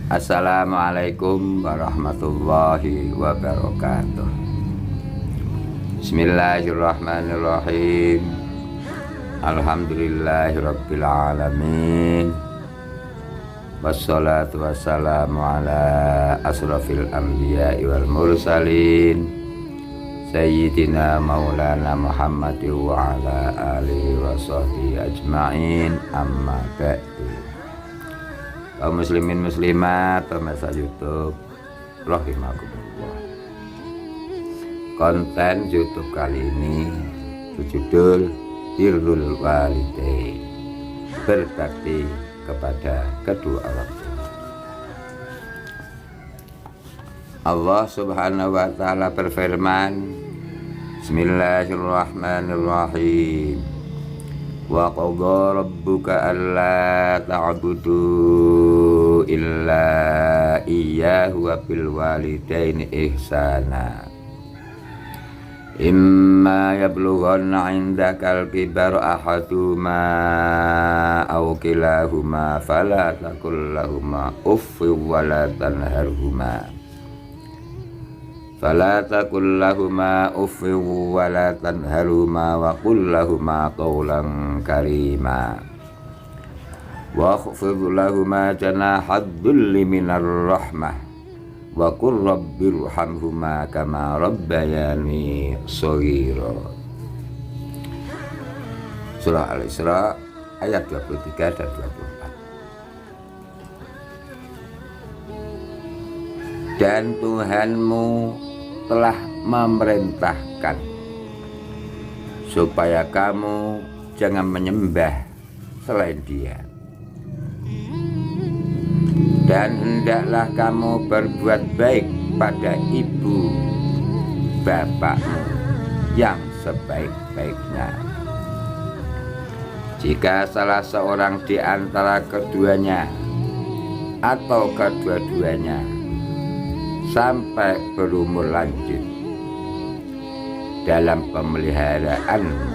Assalamualaikum warahmatullahi wabarakatuh. Bismillahirrahmanirrahim. Alhamdulillahirabbil alamin. Wassalatu wassalamu ala asrafil anbiya'i wal mursalin Sayyidina maulana Muhammadin wa ala alihi wa sahbihi ajma'in. Amma ba'du. Kaum muslimin muslimat pemirsa YouTube rahimakumullah. Konten YouTube kali ini berjudul Birrul Walidain, berbakti kepada kedua orang tua. Allah Subhanahu wa taala berfirman, Bismillahirrahmanirrahim. Wa qadha rabbuka alla ta'budu illa iyyahu wa bil walidaini ihsana. Imma yablughanna 'indakal kibaru ahaduhuma aw kilahuma fala taqul lahumā uffin wa la tanharhumā wa la tanharhumā wa qul lahumā qawlan karīmā wa khfid lahumā janāhad dhulli minar rahmah wa qur rabbirhamhuma kama rabbayani shaghira. Surah Al-Isra ayat 23 dan 24. Dan Tuhanmu telah memerintahkan supaya kamu jangan menyembah selain Dia, dan hendaklah kamu berbuat baik pada ibu bapakmu yang sebaik-baiknya. Jika salah seorang di antara keduanya atau kedua-duanya sampai berumur lanjut dalam pemeliharaanmu,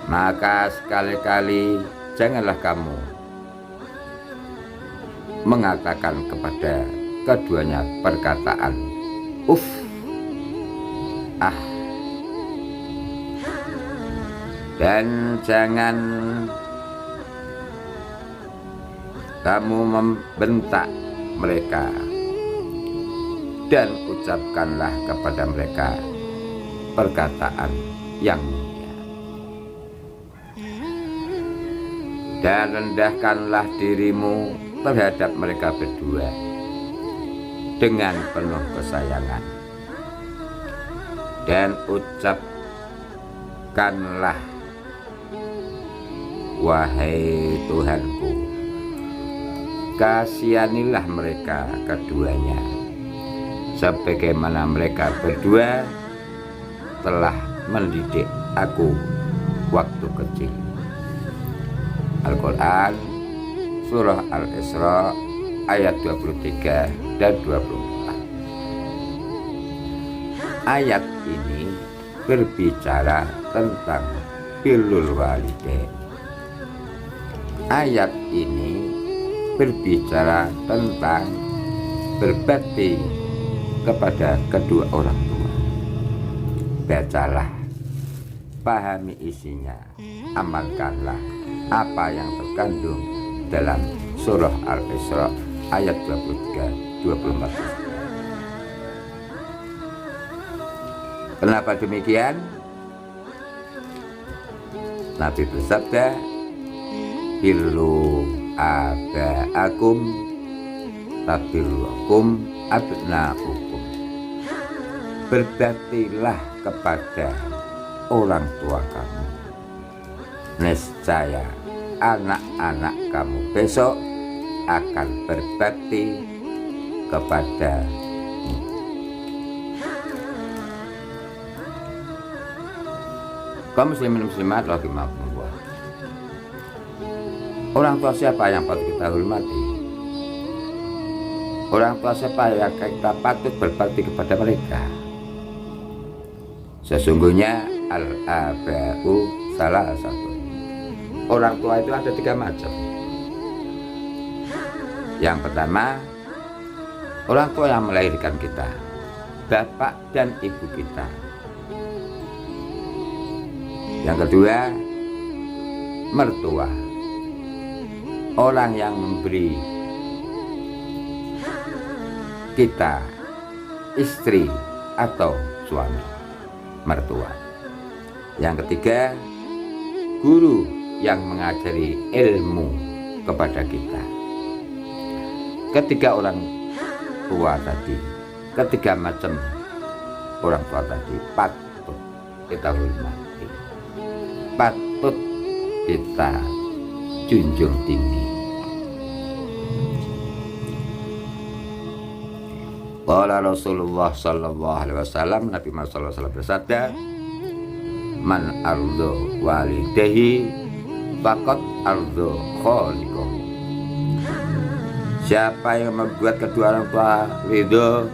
maka sekali-kali janganlah kamu mengatakan kepada keduanya perkataan uff, ah, dan jangan kamu membentak mereka, dan ucapkanlah kepada mereka perkataan yang mulia, dan rendahkanlah dirimu terhadap mereka berdua dengan penuh kesayangan, dan ucapkanlah, wahai Tuhanku, kasihanilah mereka keduanya sebagaimana mereka berdua telah mendidik aku waktu kecil. Al-Quran Surah Al-Isra ayat 23 dan 24. Ayat ini berbicara tentang birrul walidain. Ayat ini berbicara tentang berbakti kepada kedua orang tua. Bacalah, pahami isinya, amalkanlah apa yang terkandung dalam surah Al-Isra ayat 23-24. Kenapa demikian? Nabi bersabda, birru aba'akum tabirrukum abna'ukum. Berbaktilah kepada orang tua kamu, niscaya anak-anak kamu besok akan berbakti kepadamu. Kaum muslimin muslimat rahimakumullah. Orang tua siapa yang patut kita hormati? Orang tua siapa yang kita patut berbakti kepada mereka? Sesungguhnya al-aba'u salah satu. Orang tua itu ada 3 macam. Yang pertama, orang tua yang melahirkan kita, bapak dan ibu kita. Yang kedua, mertua, orang yang memberi kita istri atau suami, mertua. Yang ketiga, guru yang mengajari ilmu kepada kita. Ketiga orang tua tadi, ketiga macam orang tua tadi patut kita hormati, patut kita junjung tinggi. Qala Rasulullah sallallahu alaihi wasallam, Nabi Muhammad sallallahu alaihi wasallam bersabda, man ardo walidahi faqad ardo khaliqahu. Siapa yang membuat kedua orang tua ridho,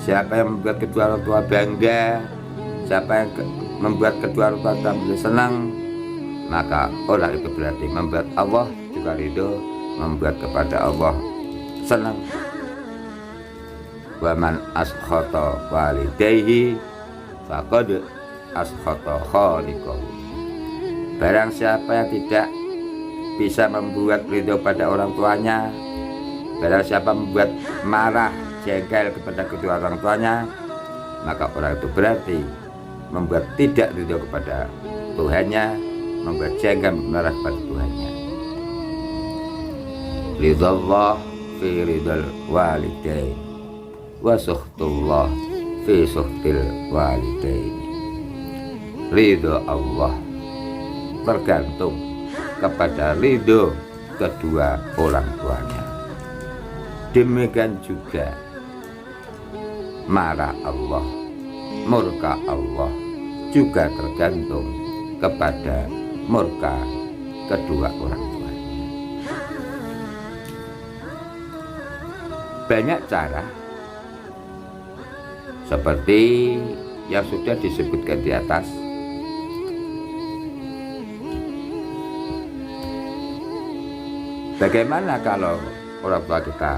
siapa yang membuat kedua orang tua bangga, siapa yang membuat kedua orang tua tampil senang, maka orang itu berarti membuat Allah juga ridho, membuat kepada Allah senang. Wa man askhata walidayhi faqad askhata khaliqahu. Barang siapa yang tidak bisa membuat ridho pada orang tuanya, barang siapa membuat marah, jengkel kepada kedua orang tuanya, maka orang itu berarti membuat tidak ridho kepada Tuhannya, membuat jengkel marah pada Tuhannya. Ridallah fi ridal walidain wa sukhtullah fi sukhtil walidain. Ridho Allah tergantung kepada ridho kedua orang tuanya. Demikian juga marah Allah, murka Allah juga tergantung kepada murka kedua orang tuanya. Banyak cara seperti yang sudah disebutkan di atas. Bagaimana kalau orang tua kita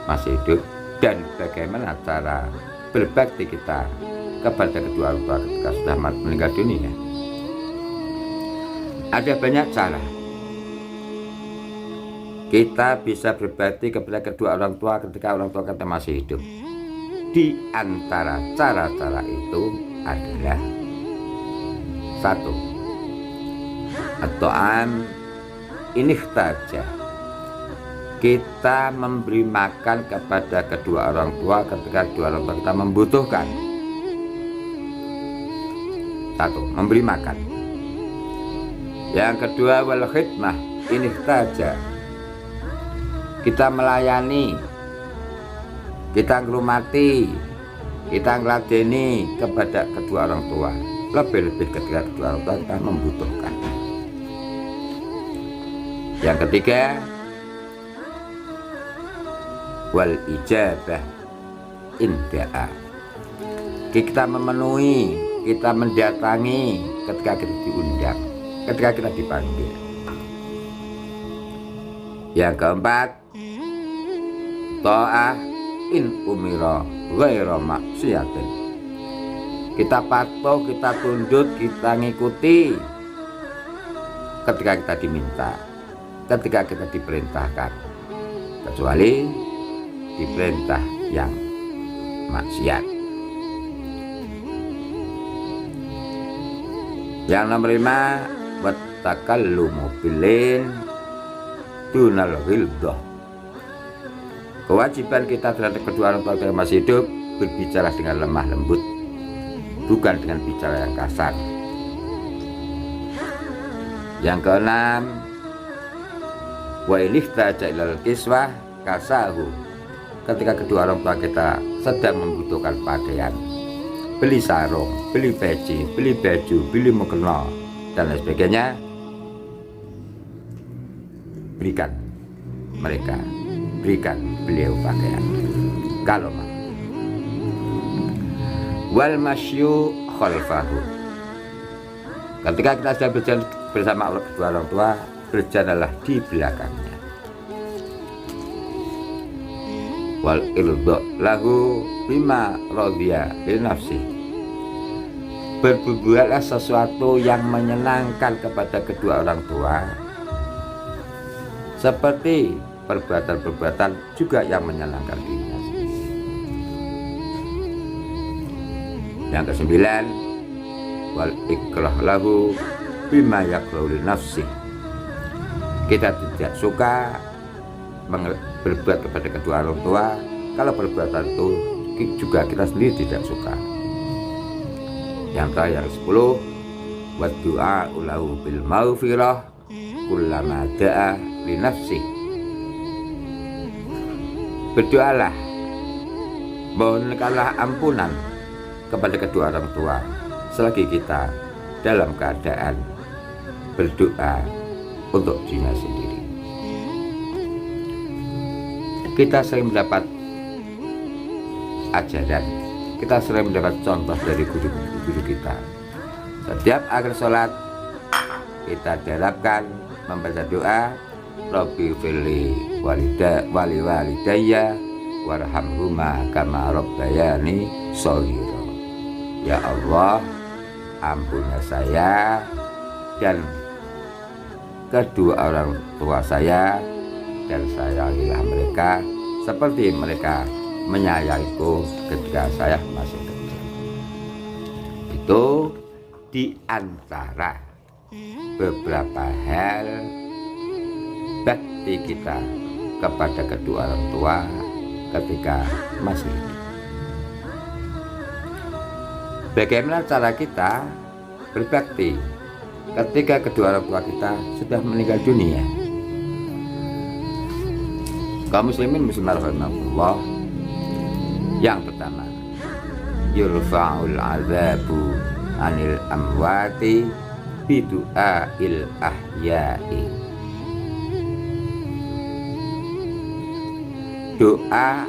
masih hidup, dan bagaimana cara berbakti kita kepada kedua orang tua ketika sudah meninggal dunia? Ada banyak cara kita bisa berbakti kepada kedua orang tua ketika orang tua kita masih hidup. Di antara cara-cara itu adalah: satu, at-ta'am in ihtaja. Kita memberi makan kepada kedua orang tua ketika kedua orang tua kita membutuhkan. Satu, memberi makan. Yang kedua, wal khidmah in ihtaja. Kita melayani, kita ngurmati, kita ngeladeni kepada kedua orang tua, lebih-lebih ketika kedua orang tua kita membutuhkan. Yang ketiga, wal ijabah in da'a. Kita memenuhi, kita mendatangi ketika kita diundang, ketika kita dipanggil. Yang keempat, ta'ah in umira ghaira maksiatin. Kita patuh, kita tunduk, kita ngikuti ketika kita diminta, ketika kita diperintahkan, kecuali diperintah yang maksiat. Yang nomor 5, wattakallumu bilin dunal ghildah. Kewajiban kita terhadap kedua orang tua yang masih hidup, berbicara dengan lemah lembut, bukan dengan bicara yang kasar. Yang keenam, wa ilihtaja ilal kiswah kasahu. Ketika kedua orang tua kita sedang membutuhkan pakaian, beli sarung, beli peci, beli baju, beli mukena, dan lain sebagainya, berikan mereka, berikan beliau pakaian kalau mau. Wal masyu khalfahu. Ketika kita sedang berjalan bersama kedua orang tua, berjalanlah di belakangnya. wal irdha lahu bima radhiya li nafsi. Berbuatlah sesuatu yang menyenangkan kepada kedua orang tua, seperti perbuatan-perbuatan juga yang menyenangkan dirinya sendiri. Yang kesembilan, wal ikrah lahu bima yakrahu li nafsi. Kita tidak suka berbuat kepada kedua orang tua kalau perbuatan itu juga kita sendiri tidak suka. Yang terakhir, yang 10, wa du'a lahu bil maghfirah kullama da'a li nafsi. Berdoalah, mohonkanlah ampunan kepada kedua orang tua selagi kita dalam keadaan berdoa untuk dirinya sendiri. Kita sering mendapat ajaran, kita sering mendapat contoh dari guru-guru kita. Setiap akhir sholat kita diharapkan membaca doa, Rabbi firli wali walidayya warhamhuma kama rabbayani shaghira. Ya Allah, ampunilah saya dan kedua orang tua saya, dan sayangilah mereka seperti mereka menyayangiku ketika saya masih kecil. Itu di antara beberapa hal bakti kita kepada kedua orang tua ketika masih hidup. Bagaimana cara kita berbakti ketika kedua orang tua kita sudah meninggal dunia? Kaum muslimin muslimat rahimahullah, yang pertama, yurfa'ul azabu anil amwati bidu'ail ahya'i. Doa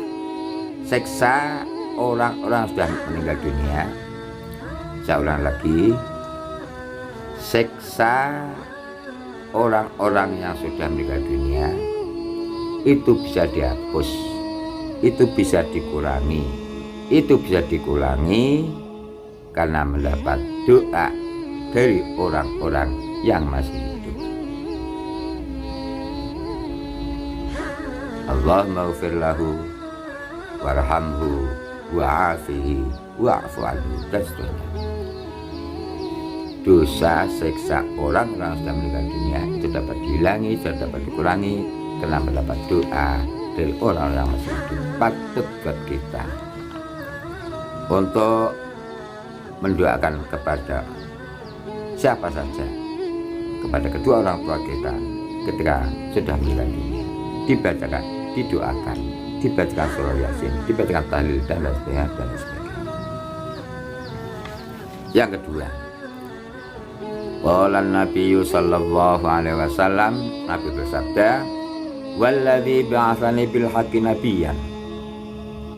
seksa orang-orang sudah meninggal dunia. Saya ulang lagi, seksa orang-orang yang sudah meninggal dunia itu bisa dihapus, itu bisa dikurangi, karena mendapat doa dari orang-orang yang masih hidup. Allahumma ighfir lahu warhamhu wa'afihi wa'fu anhu, dan seterusnya. Dosa seksa orang-orang yang sudah meninggal dunia itu dapat dihilangi, dapat dikurangi karena mendapat doa dari orang yang masih hidup. Patut buat kita untuk mendoakan kepada siapa saja, kepada kedua orang tua kita ketika sudah meninggal dunia. Dibacakan, didoakan, dibacakan surah Yasin, dibacakan tahlil dan lain sebagainya, dan lain sebagainya. Yang kedua, qala Nabi sallallahu alaihi wasallam, Nabi bersabda, walladzi ba'atsani bil haqqi nabiyyan,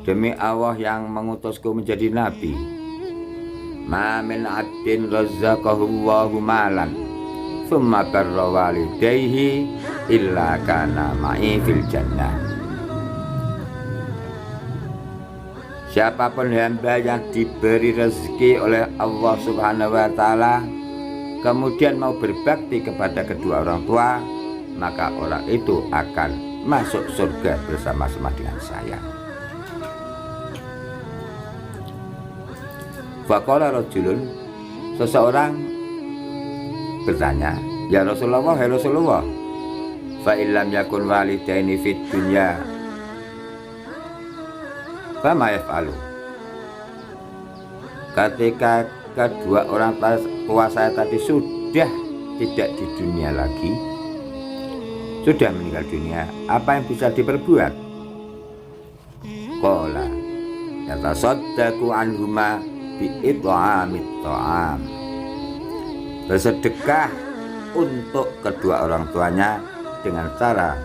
demi Allah yang mengutusku menjadi nabi, ma min 'abdin razzaqahu Allahu malan thumma barra walidayhi illa kana ma'i fil jannah. Siapapun hamba yang diberi rezeki oleh Allah Subhanahu wa taala kemudian mau berbakti kepada kedua orang tua, maka orang itu akan masuk surga bersama-sama dengan saya. Faqala rajulun, seseorang bertanya, ya Rasulullah, ya Rasulullah, fa illam yakun walidaini fid dunya fama yaf'alu. Ketika kedua orang tua saya tadi sudah tidak di dunia lagi, sudah meninggal dunia, apa yang bisa diperbuat? Qala yatasaddaqu anhuma bi it'amit ta'am. Bersedekah untuk kedua orang tuanya dengan cara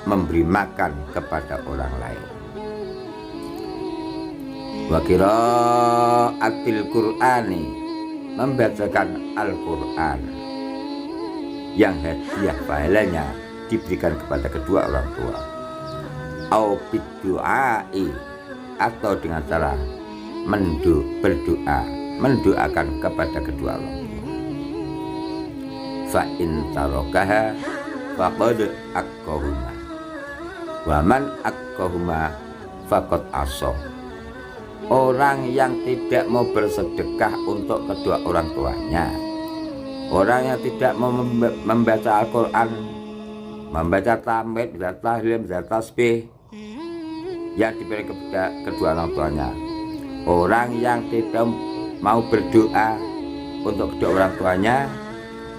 memberi makan kepada orang lain. Wa qira'atil Qur'ani, membacakan Al-Qur'an yang hadiah pahalanya diberikan kepada kedua orang tua. au bidu'ai, atau dengan cara berdoa, mendoakan kepada kedua orang tua. Fa in tarakaha faqad aqahuma wa man aqahuma faqad asa. Orang yang tidak mau bersedekah untuk kedua orang tuanya, orang yang tidak mau membaca Al-Quran, membaca tamid, membaca tahlim, membaca tasbih yang diberi kepada kedua orang tuanya, orang yang tidak mau berdoa untuk kedua orang tuanya,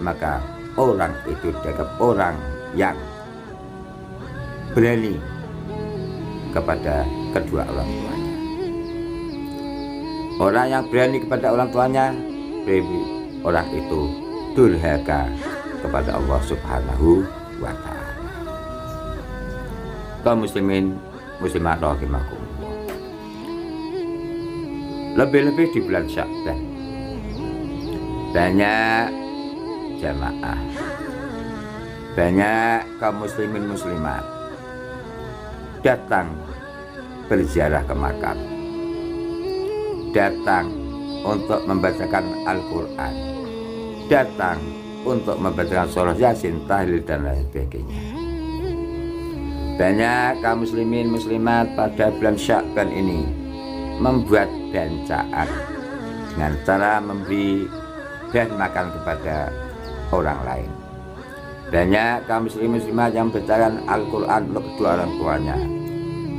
maka orang itu dianggap orang yang berani kepada kedua orang tuanya. Orang yang berani kepada orang tuanya, orang itu durhaka kepada Allah Subhanahu wa ta'ala. Kaum muslimin muslimat rahimakumullah, lebih-lebih di bulan Sya'ban banyak jamaah, banyak kaum muslimin muslimat datang berziarah ke makam, datang untuk membacakan Al-Quran, datang untuk membacakan surah Yasin, tahlil dan lain sebagainya. Banyak kaum muslimin muslimat pada bulan Sya'ban ini membuat bancaan dengan cara memberi dan makan kepada orang lain. Banyak kaum muslimin muslimat yang membacakan Al-Quran untuk kedua orang tuanya.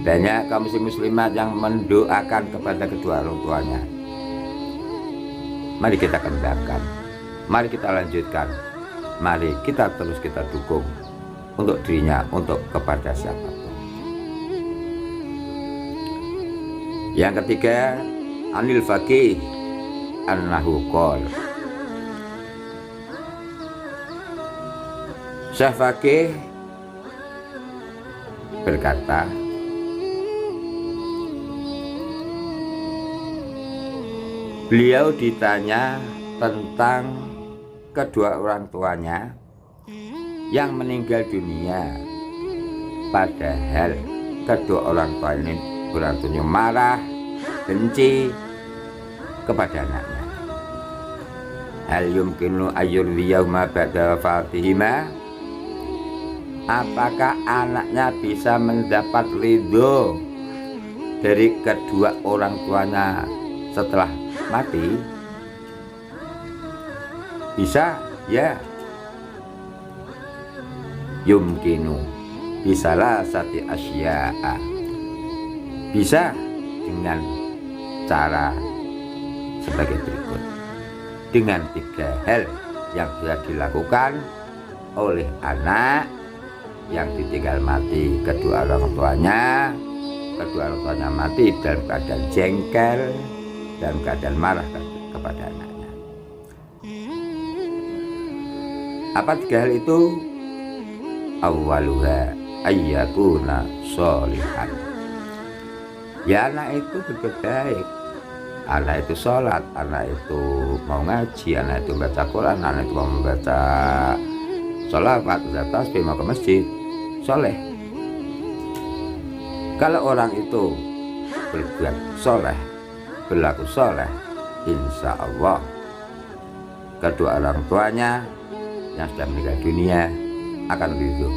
Banyak kaum muslimin muslimat yang mendoakan kepada kedua orang tuanya. Mari kita kembangkan, mari kita lanjutkan, mari kita terus kita dukung untuk dirinya, untuk kepada siapapun. Yang ketiga, anil faqih annahu qala, Syekh Faqih berkata, beliau ditanya tentang kedua orang tuanya yang meninggal dunia, padahal kedua orang tua ini berarti marah, benci kepada anaknya. Hal yumkinu ayyurdiyahuma ba'da wafatihima, apakah anaknya bisa mendapat ridho dari kedua orang tuanya setelah mati? Bisa, ya. Yumkinu bisalah sati asya'a, bisa dengan cara sebagai berikut, dengan 3 hal yang sudah dilakukan oleh anak yang ditinggal mati kedua orang tuanya mati dalam keadaan jengkel, dalam keadaan marah kepada anaknya. Apa 3 hal itu? Awwaluha ayyakuna sholihan, ya anak itu berbuat baik, anak itu sholat, anak itu mau ngaji, anak itu baca Quran, anak itu mau membaca sholawat, baca tasbih, mau ke masjid, soleh. Kalau orang itu berbuat soleh, berlaku soleh, insya Allah kedua orang tuanya yang sudah meninggal dunia akan ridho.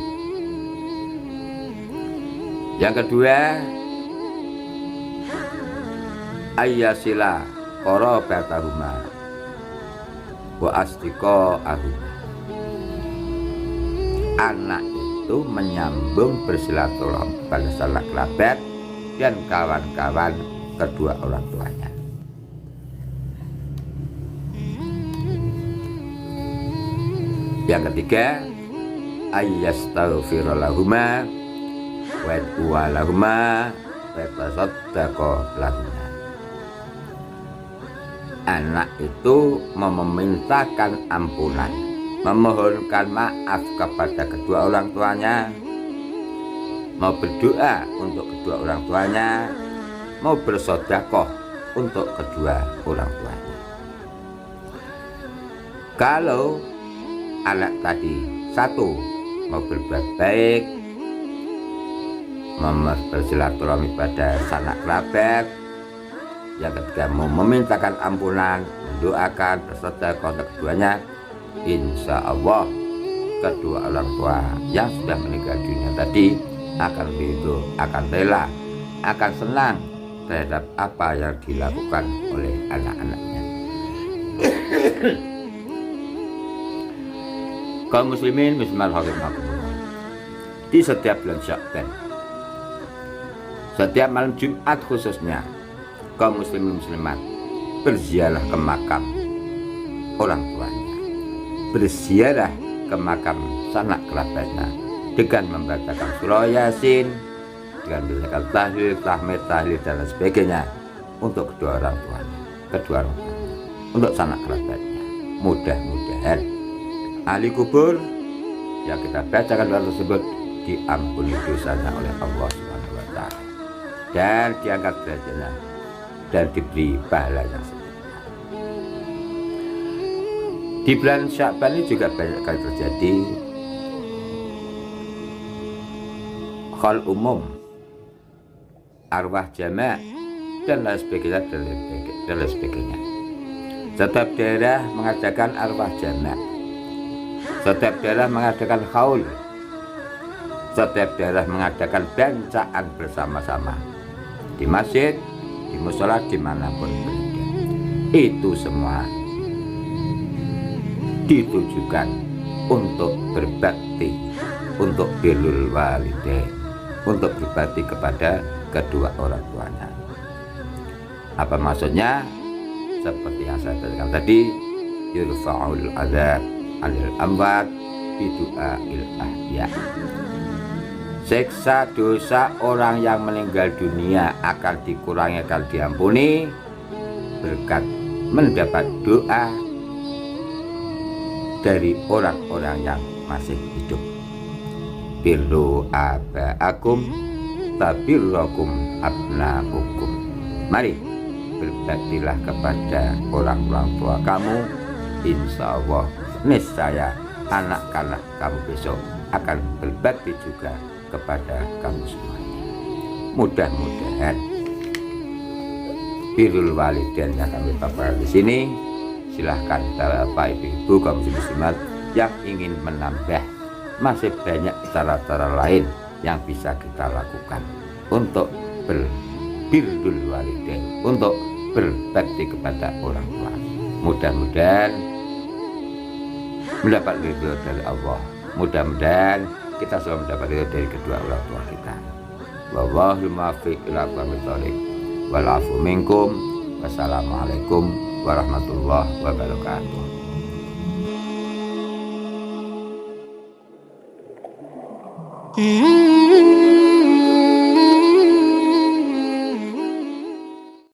Yang kedua, ayyasila qarabatahuma wa asdiqahuma, anak itu menyambung bersilaturahmi pada sanak kerabat dan kawan-kawan kedua orang tuanya. Yang ketiga, ayyastaghfira lahuma wa yad'uwa lahuma wa yatasaddaqa lahuma, anak itu memintakan ampunan, memohonkan maaf kepada kedua orang tuanya, mau berdoa untuk kedua orang tuanya, mau bersedekah untuk kedua orang tuanya. Kalau anak tadi 1 mau berbuat baik, bersilaturahmi pada sanak kerabat. Yang ketiga, memintakan ampunan, mendoakan beserta kontak keduanya. Insya Allah kedua orang tua yang sudah meninggal dunia tadi akan ridho, akan rela, akan senang terhadap apa yang dilakukan oleh anak-anaknya. Kaum muslimin muslimat rahimakumullah, di setiap bulan Sya'ban, setiap malam Jumat khususnya, kaum muslimin muslimat berziarah ke makam orang tuanya, berziarah ke makam sanak kerabatnya dengan membacakan surah Yasin, dengan membacakan tahlil, tahmid, tahlil dan lain sebagainya untuk kedua orang tuanya, untuk sanak kerabatnya. Mudah-mudahan ahli kubur yang kita bacakan doa tersebut diampuni dosanya oleh Allah Subhanahu wa Ta'ala dan diangkat derajatnya dan diberi pahala yang sempurna. Di bulan Sya'ban ini juga banyak kali terjadi hal umum, arwah jama' dan lain sebagainya. Setiap daerah mengadakan arwah jama', setiap daerah mengadakan haul, setiap daerah mengadakan bancaan bersama-sama di masjid, di mushola, dimanapun berada. Itu semua ditujukan untuk berbakti, untuk birrul walidain, untuk berbakti kepada kedua orang tuanya. Apa maksudnya? Seperti yang saya katakan tadi, yurfa'ul adzab 'anil amwat bidu'ail ahya. Siksa dosa orang yang meninggal dunia akan dikurangi, akan diampuni berkat mendapat doa dari orang-orang yang masih hidup. Birru aba'akum tabirrakum abna'ukum. Mari berbaktilah kepada orang tua kamu, insya Allah niscaya anak-anak kamu besok akan berbakti juga kepada kamu semuanya. Mudah-mudahan birrul walidain yang kami paparkan di sini, silahkan Bapak Ibu kaum muslimat yang ingin menambah, masih banyak cara-cara lain yang bisa kita lakukan untuk birrul walidain, untuk berbakti kepada orang tua. Mudah-mudahan mendapat ridho dari Allah. Mudah-mudahan kita selalu mendapat ridho dari kedua orang tua kita. Wallahul muwaffiq ila aqwamit thoriq. Wal 'afu minkum. Wassalamualaikum warahmatullahi wabarakatuh.